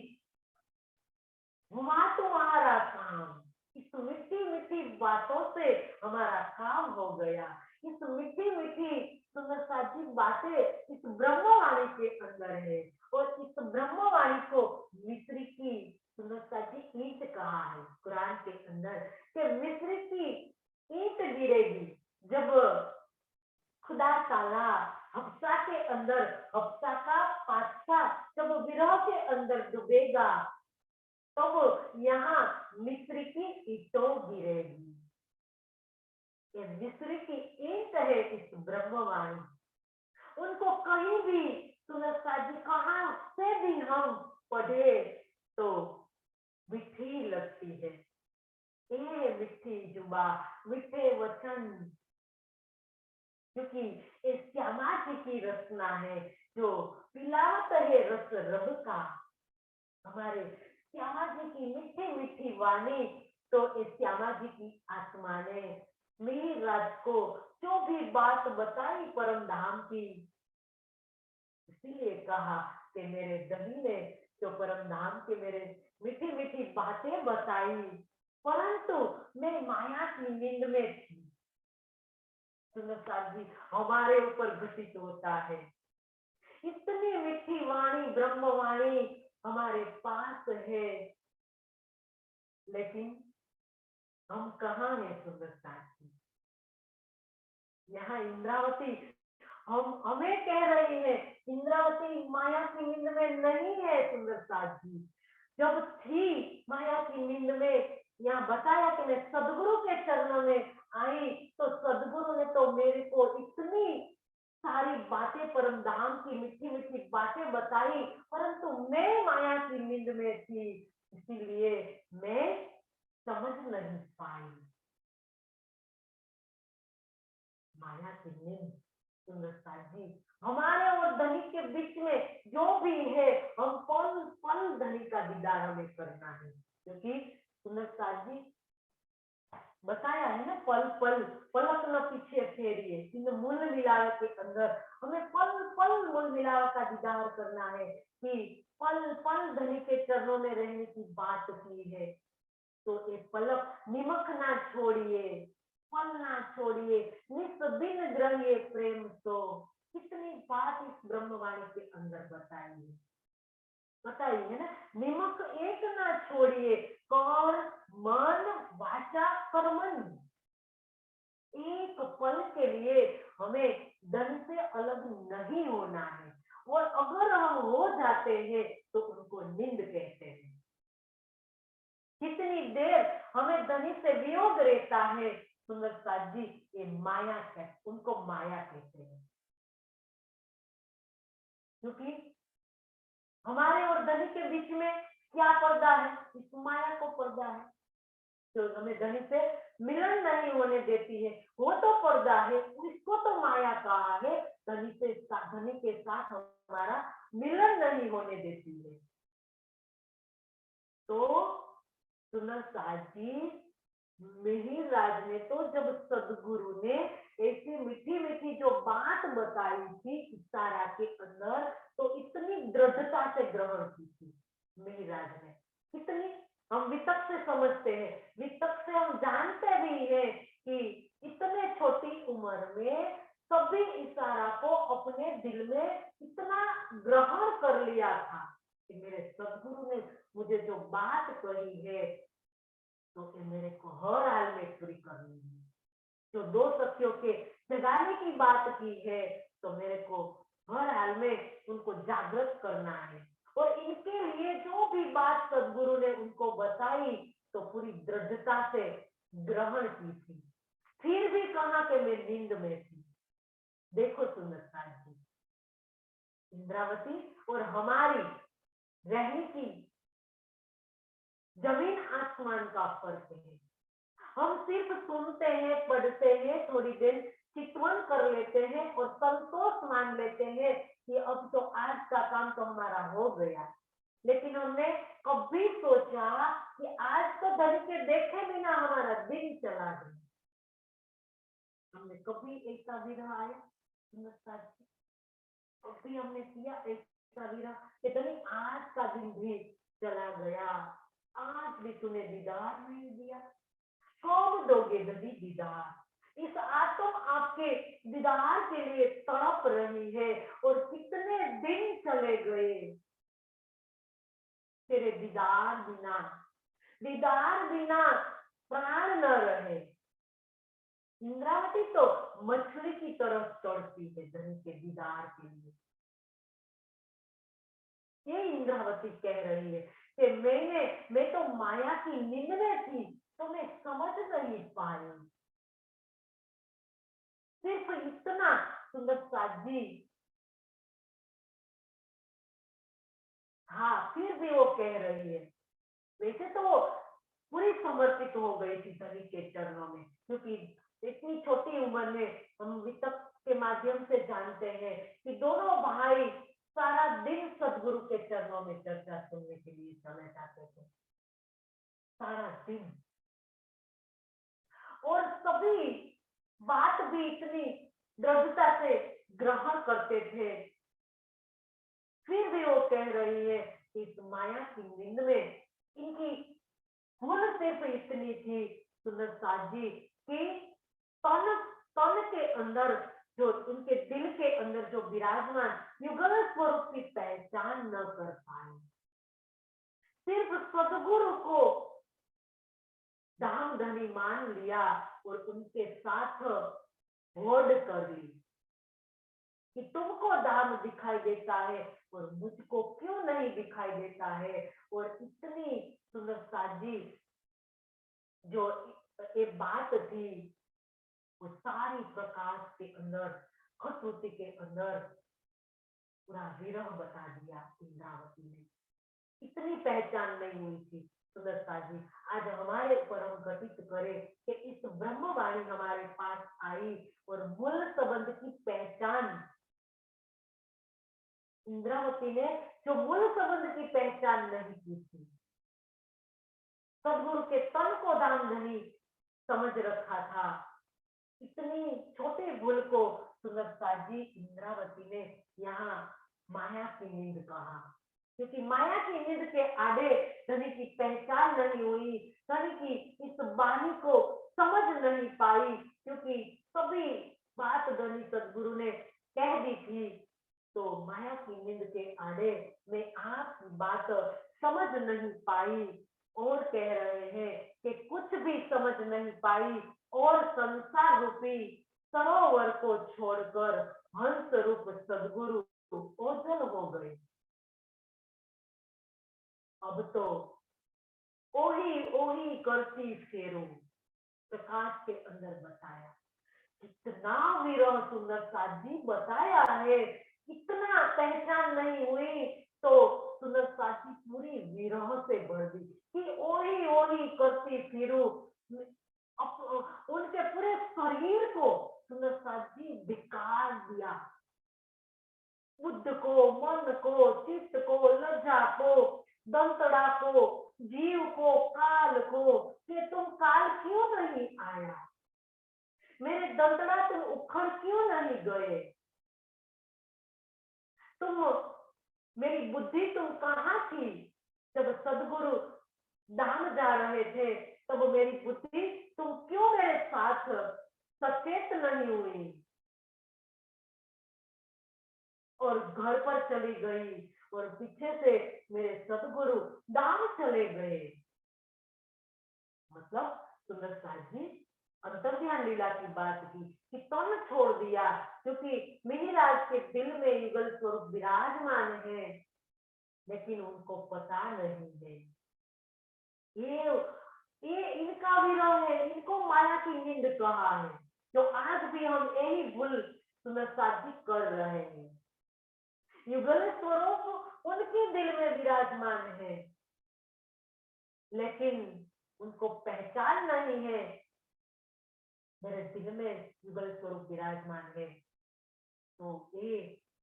हुआ तुम्हारा काम। इस मीठी मीठी बातों से हमारा काम हो गया। इस मीठी मीठी सुंदर साची बातें इस ब्रह्मवाणी के अंदर है, और इस ब्रह्मवाणी को मिस्री की सुंदर साची ईंट कहा है कुरान के अंदर, कि मिस्री की ईंट गिरेगी जब खुदा ताला हफ्सा के अंदर, हफ्सा का बादशाह जब विरह के अंदर डूबेगा, तब यहाँ मिस्र की ईंटों गिरेगी। ये मिस्र की ईंट है इस ब्रह्मवाणी। उनको कहीं भी सुनता जी कहाँ से भी हम पढ़े तो मीठी लगती है। ये मीठी जुबा, मीठे वचन, क्योंकि ये श्यामा जी की रचना है जो पिलावत है रस रब का। हमारे श्यामा जी की मीठी मीठी वाणी, तो इस श्यामा जी की आत्मा ने मिहिर राज को जो भी बात बताई परम धाम की, इसीलिए कहा कि मेरे धनी ने जो परम धाम के मेरे मीठी मीठी बातें बताई, परंतु मैं माया की नींद में थी। सुनता जी हमारे ऊपर घटित होता है। इतनी मीठी वाणी, ब्रह्मवाणी हमारे पास है, लेकिन हम कहाँ हैं सुंदरता जी? यहाँ इंद्रावती हम हमें कह रही है, इंद्रावती माया की नींद में नहीं है सुंदरता जी। जब थी माया की नींद में, यहाँ बताया कि मैं सदगुरु के चरणों में आई, तो सदगुरु ने तो मेरे को इतनी सारी बातें परम धाम की मीठी मीठी बातें बताई, परंतु मैं माया की नींद में थी, इसीलिए मैं समझ नहीं पाई। माया की नींद सुंदरता जी, हमारे और धनी के बीच में जो भी है, हम पल पल धनी का दीदार हमें करना है, क्योंकि सुंदरता जी बताया है ना, पल पल पलक न पीछे फेरिए, इन मूल मिलावे के अंदर हमें पल पल मूल मिलावे का दीदार करना है, कि पल पल धनी के चरणों में रहने की बात की है। तो एक पलक निमक ना छोड़िए, फल ना छोड़िए, निस दिन ग्रहिए प्रेम तो। कितनी बात इस ब्रह्मवाणी के अंदर बताई है ना। निमक एक ना छोड़िए, कौन मन वाचा कर्मन। एक पल के लिए हमें धन से अलग नहीं होना है, और अगर हम हो जाते हैं तो उनको नींद कहते हैं। कितनी देर हमें धनी से वियोग रहता है सुंदरता जी, ये माया है, उनको माया कहते हैं। क्योंकि हमारे और धनी के बीच में क्या पर्दा है? इस माया को पर्दा है, जो हमें धनी से मिलन नहीं होने देती है, वो तो पर्दा है, इसको तो माया कहा है। धनी के साथ हमारा मिलन नहीं होने देती है। तो सुनर साहब जी, मिहिर राज ने तो जब सदगुरु ने ऐसी मीठी मीठी जो बात बताई थी इशारा के अंदर, तो इतनी दृढ़ता से ग्रहण की थी मिहिर राज ने। कितनी हम वितक से समझते हैं, वितक से हम जानते भी हैं कि इतने छोटी उम्र में सभी इशारा को अपने दिल में इतना ग्रहण कर लिया था कि मेरे सदगुरु ने मुझे जो बात कही है तो ये मेरे को हर हाल में पूरी करनी है। जो दो सखियों के जगाने की बात की है तो मेरे को हर हाल में उनको जागृत करना है। और इनके लिए जो भी बात सदगुरु ने उनको बताई तो पूरी दृढ़ता से ग्रहण की थी। फिर भी कहा कि मैं नींद में थी। देखो सुंदरता जी, इंद्रावती और हमारी रहने की जमीन आसमान का फर्क है। हम सिर्फ सुनते हैं, पढ़ते हैं, थोड़ी देर चितवन कर लेते हैं और संतोष मान लेते हैं कि अब तो आज का काम तो हमारा हो गया। लेकिन हमने कभी सोचा कि आज तो धन के देखे बिना हमारा दिन चला गया। हमने कभी ऐसा विरह आया कभी हमने किया ऐसा विरह कि धनी आज का दिन भी चला गया, आज भी तूने दीदार नहीं दिया, कब दोगे दीदी दीदार। इस आत्म आपके दीदार के लिए तड़प रही है और कितने दिन चले गए तेरे दीदार बिना प्राण न रहे। इंद्रावती तो मछली की तरफ चढ़ती है धन के दीदार के लिए। ये इंद्रावती कह रही है कि मैं तो माया की नींद में थी तो मैं समझ नहीं पाई। सिर्फ इतना सुंदरता जी, हाँ फिर भी वो कह रही है। वैसे तो वो पूरी समर्पित हो गई थी धनी के चरणों में, क्योंकि इतनी छोटी उम्र में हम वितक के माध्यम से जानते हैं कि दोनों भाई सारा दिन सदगुरु के चरणों में चर्चा सुनने के लिए समय जाते थे, सारा दिन। और सभी बात भी इतनी दृढ़ता से ग्रहण करते थे। फिर भी वो कह रही है कि इस माया की नींद में इनकी भूल सिर्फ इतनी थी सुंदरता जी कि तन तन के अंदर जो उनके दिल के अंदर जो विराजमान युगल स्वरूप की पहचान न कर पाए। सिर्फ सदगुरु को धाम धनी मान लिया और उनके साथ होड़ कर ली कि तुमको धाम दिखाई देता है और मुझको क्यों नहीं दिखाई देता है। और इतनी सुंदरता जी जो ये बात थी वो सारी प्रकाश के अंदर, खतुति के अंदर पूरा विरह बता दिया इंद्रावती ने। इतनी पहचान नहीं हुई थी सुंदरता जी। आज हमारे ऊपर हम घटित करें कि इस ब्रह्मवाणी हमारे पास आई और मूल संबंध की पहचान इंद्रावती ने जो मूल संबंध की पहचान नहीं की थी, सदगुरु के तन को दान धनी समझ रखा था। इतनी छोटे भूल को सुंदरता जी इंद्रावती ने यहाँ माया की नींद कहा, क्योंकि माया की नींद के आड़े धनी की पहचान नहीं हुई, धनी की इस वाणी को समझ नहीं पाई, क्योंकि सभी बात धनी सदगुरु ने कह दी थी। तो माया की नींद के आड़े में आपकी बात समझ नहीं पाई और कह रहे हैं कि कुछ भी समझ नहीं पाई और संसार रूपी सरोवर को छोड़कर हंस रूप सदगुरु ओझल हो गए। अब तो ओही ओही करती फेरू प्रकाश के अंदर बताया। कितना विरह सुंदरता जी बताया है, इतना पहचान नहीं हुई तो सुंदरता जी पूरी विरह से भर दी कि ओही ओही करती फिरू। उनके पूरे शरीर को सुंदरता जी विकार दिया, बुद्ध को, मन को, चित्त को, लज्जा को दंतड़ा को, जीव को, काल को कि तुम काल क्यों नहीं आया, मेरे दंतड़ा तुम उखड़ क्यों नहीं गए, तुम मेरी बुद्धि तुम कहाँ थी जब सदगुरु धाम जा रहे थे, तब मेरी बुद्धि तुम क्यों मेरे साथ सचेत नहीं हुई और घर पर चली गई और पीछे से मेरे सदगुरु धाम चले गए। मतलब सुंदर साथ जी अंतर्ध्यान लीला की बात की कि तन छोड़ दिया, क्योंकि मिहिराज के दिल में युगल स्वरूप विराजमान है, लेकिन उनको पता नहीं है। ये इनका विरह है, इनको माया की नींद कहा है। तो आज भी हम यही भूल सुंदर साथ जी कर रहे हैं। युगल स्वरूप उनके दिल में विराजमान है, लेकिन उनको पहचान नहीं है मेरे दिल में युगल स्वरूप विराजमान है। तो ये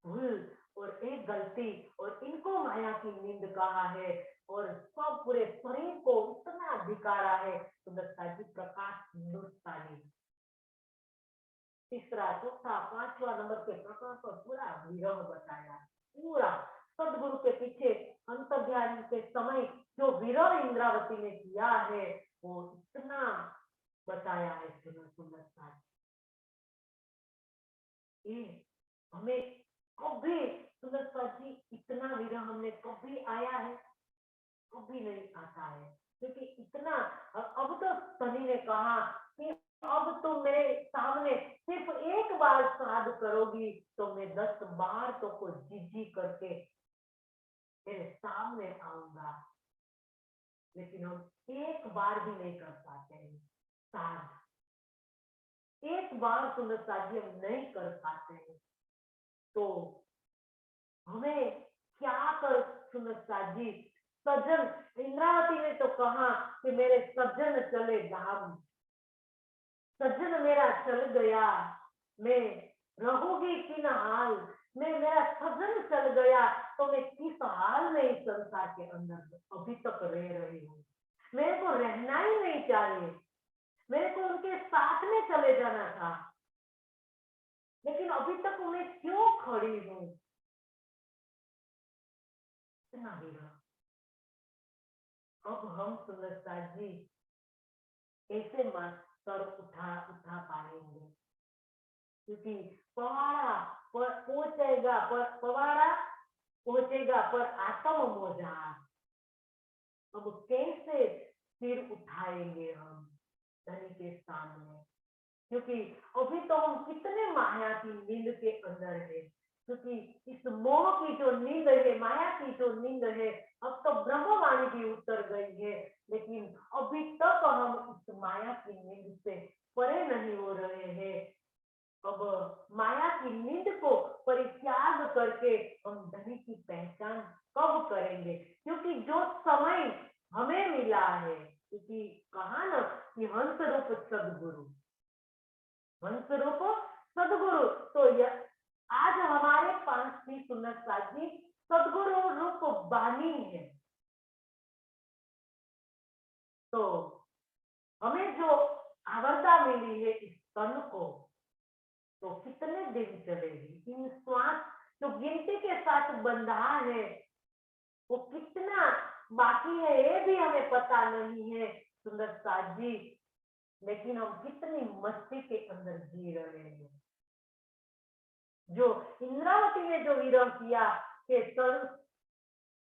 भूल और एक गलती और इनको माया की नींद कहा है और सब पूरे शरीर को इतना अधिकारा है सुंदर साथ जी प्रकाश हिंदुस्तानी। तीसरा, चौथा, पांचवा नंबर पे प्रकाश और पूरा विरह बताया, पूरा सदगुरु के पीछे अंतर्ध्यान के समय जो विरह इंद्रावती ने किया है वो इतना बताया है सुंदर सुंदर साथ। ये हमें कभी सुंदर साथ जी इतना विरह हमने कभी आया है, कभी नहीं आता है, क्योंकि इतना। अब तो सनी ने कहा कि अब तुम मेरे सामने सिर्फ एक बार श्राद्ध करोगी तो मैं 10 बार तो को जी करके मेरे सामने आऊंगा, लेकिन हम एक बार भी नहीं कर पाते हैं श्राद्ध, एक बार सुंदर साथ जी हम नहीं कर पाते हैं। तो हमें क्या कर सुंदर साथ जी, सज्जन इंद्रावती ने तो कहा कि मेरे सज्जन चले धाम, सज्जन मेरा चल गया, मैं रहूंगी किन हाल, मैं मेरा सज्जन चल गया तो मैं किस हाल में इस संसार के अंदर अभी तक रह रही हूँ। मेरे को रहना ही नहीं चाहिए, मेरे को उनके साथ में चले जाना था, लेकिन अभी तक मैं क्यों खड़ी हूँ। इतना विरह। अब हम सुंदर साथ जी ऐसे सर उठा उठा पाएंगे, क्योंकि पवाड़ा पहुंचेगा पर पवाड़ा पहुंचेगा पर आत्म मोजा। अब कैसे सिर उठाएंगे हम धनी के सामने, क्योंकि अभी तो हम कितने माया की नींद के अंदर है, क्योंकि इस मोह की जो नींद है, माया की जो नींद है, अब तो ब्रह्मवाणी भी उतर गई है, लेकिन अभी तक हम इस माया की नींद से परे नहीं हो रहे हैं। अब माया की नींद को परित्याग करके हम धनी की पहचान कब करेंगे, क्योंकि जो समय हमें मिला है, क्योंकि कहा ना कि हंस रूप सदगुरु, हंस रूप सदगुरु, तो आज हमारे पास भी सुंदर साथ जी सदगुरु रूप वाणी है। तो हमें जो आवरता मिली है इस तन को, तो कितने दिन चलेगी, इन श्वास जो गिनती के साथ बंधा है वो कितना बाकी है ये भी हमें पता नहीं है सुंदर साथ जी, लेकिन हम कितनी मस्ती के अंदर जी रहे हैं। जो इंद्रावती ने जो विरह किया कि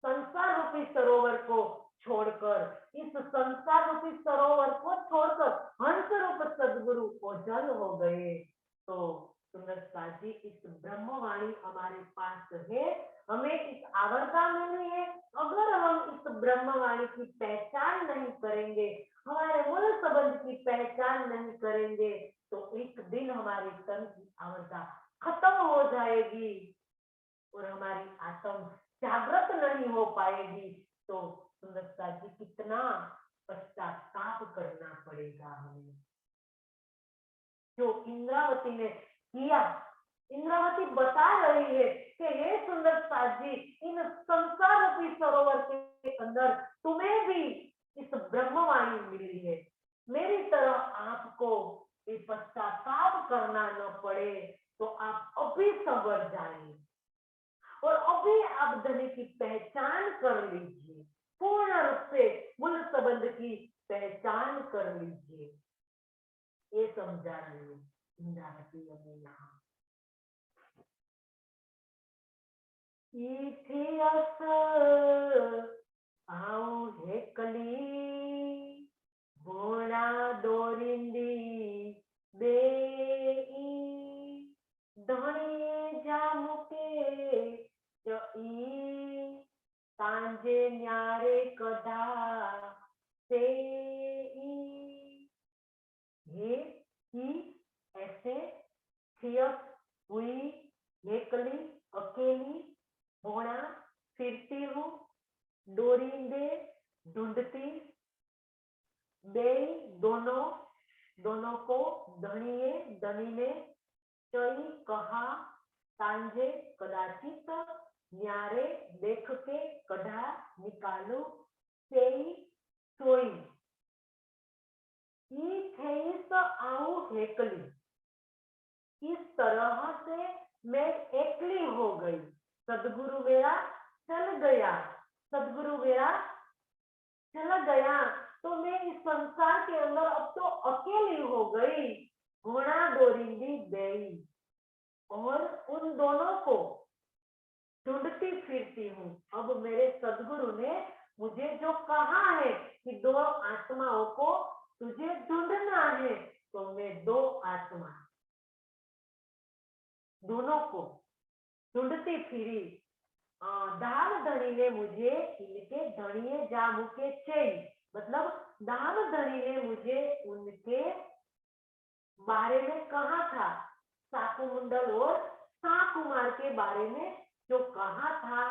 संसार रूपी सरोवर को छोड़कर, इस संसार रूपी सरोवर को छोड़कर हंस रूप सदगुरु ओझल हो गए। तो सुंदर साथ जी इस ब्रह्मवाणी हमारे पास है, हमें इस आवर्ता मिली है। अगर हम इस ब्रह्मवाणी की पहचान नहीं करेंगे, हमारे मूल संबंध की पहचान नहीं करेंगे, तो एक दिन हमारी तन की आवर्ता खत्म हो जाएगी और हमारी आत्म जागृत नहीं हो पाएगी। तो सुंदरता जी कितना पश्चाताप करना पड़ेगा हमें, जो इंद्रावती ने किया। इंद्रावती बता रही है कि हे सुंदर साथ जी, इन संसार रूपी सरोवर के अंदर तुम्हें भी इस ब्रह्मवाणी मिली है, मेरी तरह आपको ये पश्चाताप करना न पड़े, तो आप अभी समझ जाएं और अभी आप धनी की पहचान कर लीजिए, पूर्ण रूप से मूल संबंध की पहचान कर लीजिए। ये समझा रही है इंद्रावती हमें यहाँ। इतिहास आऊ हेकली बोणा दोरिंदी बेई धणी जामुके चई सांजे न्यारे कदा सेई। ये ही ऐसे थियस हुई हेकली अकेली बोणा फिरती हूँ डोरिंदे ढूंढती बे दोनों दोनों को धनिये धनी ने चई कहा सांझे कदाचित न्यारे देख के कढ़ा निकालो सेई सोई। आऊ हेकली, इस तरह से मैं एकली हो गई, सदगुरु मेरा चल गया, सदगुरु मेरा चला गया, तो मैं इस संसार के अंदर अब तो अकेली हो गई। घोड़ा डोरिंदी गई और उन दोनों को ढूंढती फिरती हूँ। अब मेरे सदगुरु ने मुझे जो कहा है कि दो आत्माओं को तुझे ढूंढना है, तो मैं दो आत्मा दोनों को ढूंढती फिरी। दाम धनी ने मुझे इनके धनिये जामू के चेई, मतलब दाम धनी ने मुझे उनके बारे में कहा था, साकुमुंडल और साकुमार के बारे में जो कहा था,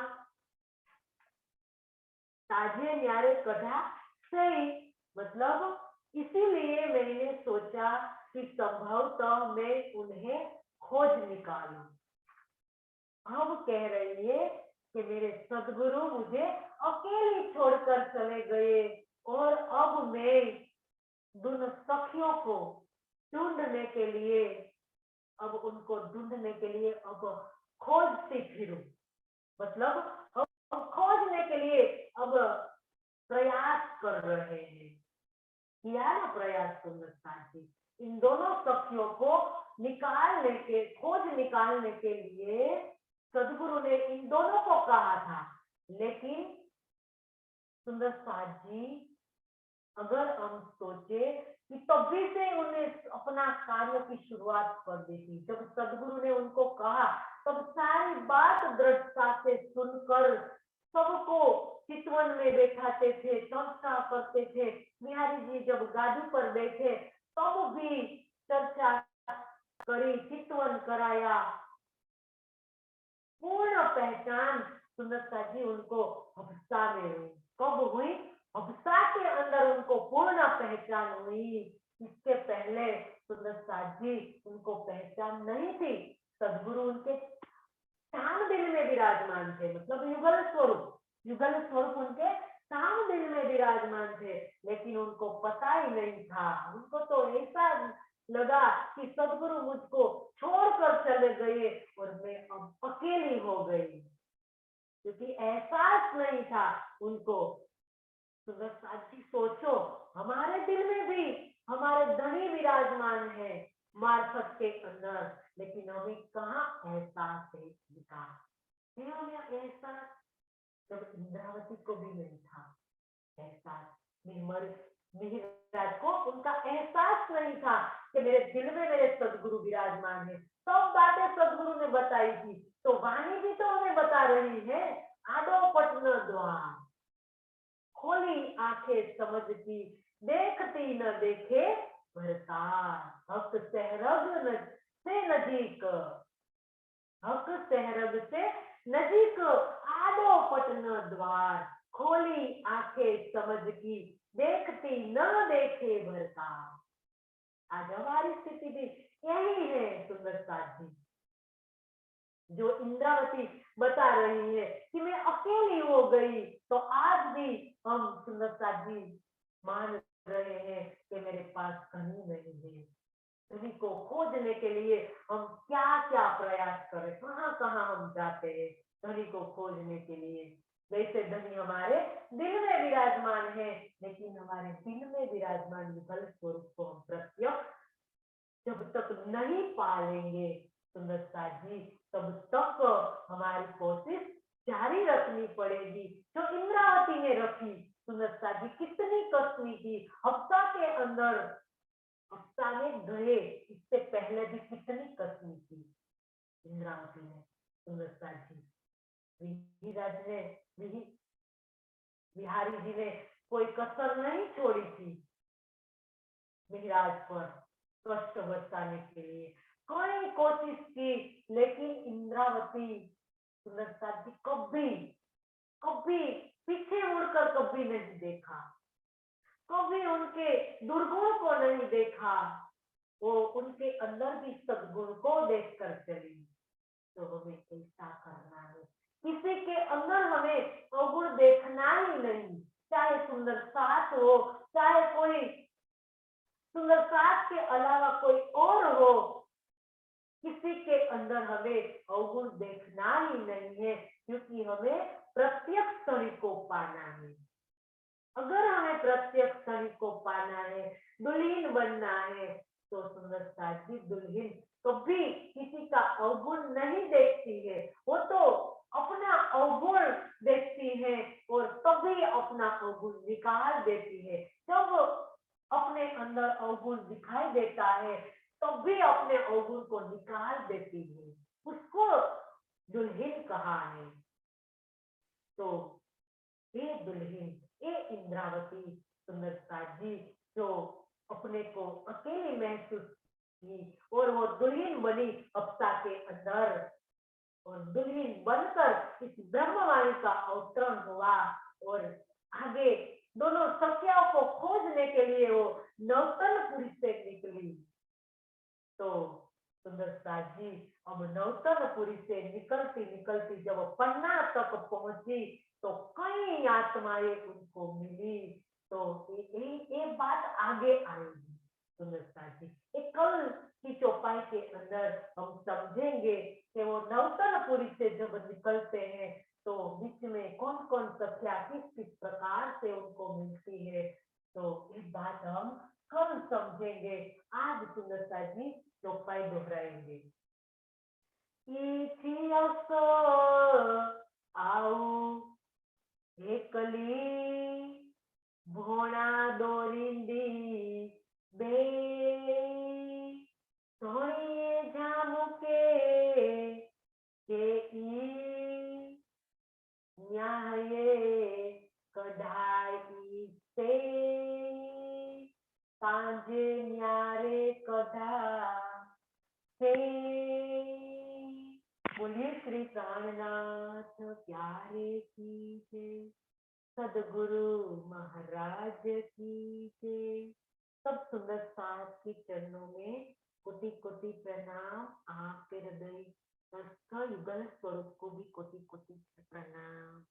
ताजे न्यारे कढ़ा सही, मतलब इसीलिए मैंने सोचा कि संभवतः मैं उन्हें खोज निकालूं। अब कह रही है कि मेरे सदगुरु मुझे अकेली छोड़कर चले गए और अब मैं दोनों सखियों को ढूंढने के लिए, अब उनको ढूंढने के लिए अब खोजती फिरूं, मतलब अब खोजने के लिए अब प्रयास कर रहे हैं। किया ना प्रयास सुंदर, इन दोनों सखियों को निकालने के, खोज निकालने के लिए सदगुरु ने इन दोनों को कहा था, लेकिन सुंदर साथ जी अगर हम सोचे कि तभी से उन्हें अपना कार्य की शुरुआत कर दी थी, जब सदगुरु ने उनको कहा तब सारी बात दृढ़ता से सुनकर सबको चितवन में बैठाते थे, चर्चा करते थे। बिहारी जी जब गादी पर बैठे तब भी चर्चा करी, चितवन कराया, पूर्ण पहचान सुंदरता जी उनको हफ्सा में हुई। कब हुई? हफ्सा के अंदर उनको पूर्ण पहचान हुई। इसके पहले सुंदरता जी उनको पहचान नहीं थी। सदगुरु उनके साम दिल में विराजमान थे, मतलब युगल स्वरूप उनके साम दिल में विराजमान थे, लेकिन उनको पता ही नहीं था। उनको तो ऐसा लगा कि सदगुरु मुझको छोड़कर चले गए और मैं अब अकेली हो गई, क्योंकि एहसास नहीं था उनको। तो साथी सोचो, हमारे दिल में भी हमारे धनी विराजमान है मार्फत के अंदर, लेकिन हमें कहाँ एहसास है दिखा है, हमें एहसास जब इंद्रावती को भी नहीं था एहसास, मिहिरराज को उनका एहसास नहीं था कि मेरे दिल में मेरे सदगुरु विराजमान है। सब बातें सदगुरु ने बताई थी, तो वाणी भी तो हमें बता रही है, आडो पटन द्वार खोली आंखें समझती, देखती न देखे भरतार, हक सहरग से नजीक, हक सहरग से नजीक, आडो पटन द्वार खोली आंखें समझ की, देखती न देखे भरतार। आज हमारी स्थिति भी यही है सुंदरता जी, जो इंद्रावती बता रही है कि मैं अकेली हो गई, तो आज भी भी मान रहे हैं कि मेरे पास कहीं नहीं है। धनी को खोजने के लिए हम क्या क्या प्रयास करें, कहाँ कहाँ हम जाते हैं धनी को खोजने के लिए। वैसे धनी हमारे दिल में विराजमान है, लेकिन हमारे दिल में विराजमान युगल स्वरूप को हम प्रत्यक्ष जब तक नहीं पालेंगे सुंदरता जी, तब तक हमारी कोशिश जारी रखनी पड़ेगी। जो इंद्रावती ने रखी सुंदरता जी, कितनी कसमी थी। हफ्ता के अंदर हफ्ता में गए, इससे पहले भी कितनी कसमी थी इंद्रावती ने सुंदरता जी। विहिराज ने बिहारी जी ने कोई कसर नहीं छोड़ी थी मिहिराज पर कष्ट बरसाने के लिए। कई कोशिश की, लेकिन इंद्रावती सुंदरता जी कभी कभी पीछे मुड़कर कभी नहीं देखा, कभी उनके दुर्गुण को नहीं देखा। वो उनके अंदर भी सद्गुण को देखकर चली। तो हमें ऐसा करना है, किसी के अंदर हमें अवगुण देखना ही नहीं। चाहे सुंदर साथ हो, चाहे कोई सुंदर साथ के अलावा कोई और हो, किसी के अंदर हमें अवगुण देखना ही नहीं है, क्योंकि हमें प्रत्यक्ष शनि को पाना है। अगर हमें प्रत्यक्ष शनि को पाना है, दुल्हीन बनना है, तो सुंदर साथी दुल्हीन कभी किसी का अवगुण नहीं देखती है। वो तो अपना अवगुण देखती है और तभी अपना अवगुण निकाल देती है। जब अपने अंदर अवगुण दिखाई देता है, तब भी अपने अवगुण को निकाल देती है, उसको दुल्हीन कहा है। तो ये दुल्हीन, ये इंद्रावती सुंदरता जी, जो अपने को अकेली महसूस की और वो दुल्हीन बनी हफ्ता के अंदर, और दुल्हीन बनकर इस ब्रह्मवाणी का अवतरण हुआ। और आगे दोनों सखियों को खोजने के लिए वो नौतनपुरी से निकली। तो सुंदरता जी अब नौतनपुरी से निकलती निकलती जब पन्ना तक पहुंची, तो कई आत्माएं उनको मिली। तो ये बात आगे आएगी सुंदरता जी, एक कल की चौपाई के अंदर हम समझेंगे कि वो नौतनपुरी से जब निकलते हैं, तो बीच में कौन कौन सखिया किस किस प्रकार से उनको मिलती है। तो इस बात हम कल समझेंगे। आज सुंदरता जी चौपाई दोहराएंगे। आऊ एकली भोणा दोरिंदी बे सोनिए झामुके के न्याये कढ़ाई से सांझे न्यारे कढ़ा से। बोलिए श्री प्राणनाथ प्यारे की जय, सदगुरु महाराज की जय। सब सुंदर साथ के चरणों में कोटि कोटि प्रणाम। आपके हृदय का युगल स्वरूप को भी कोटि कोटि प्रणाम।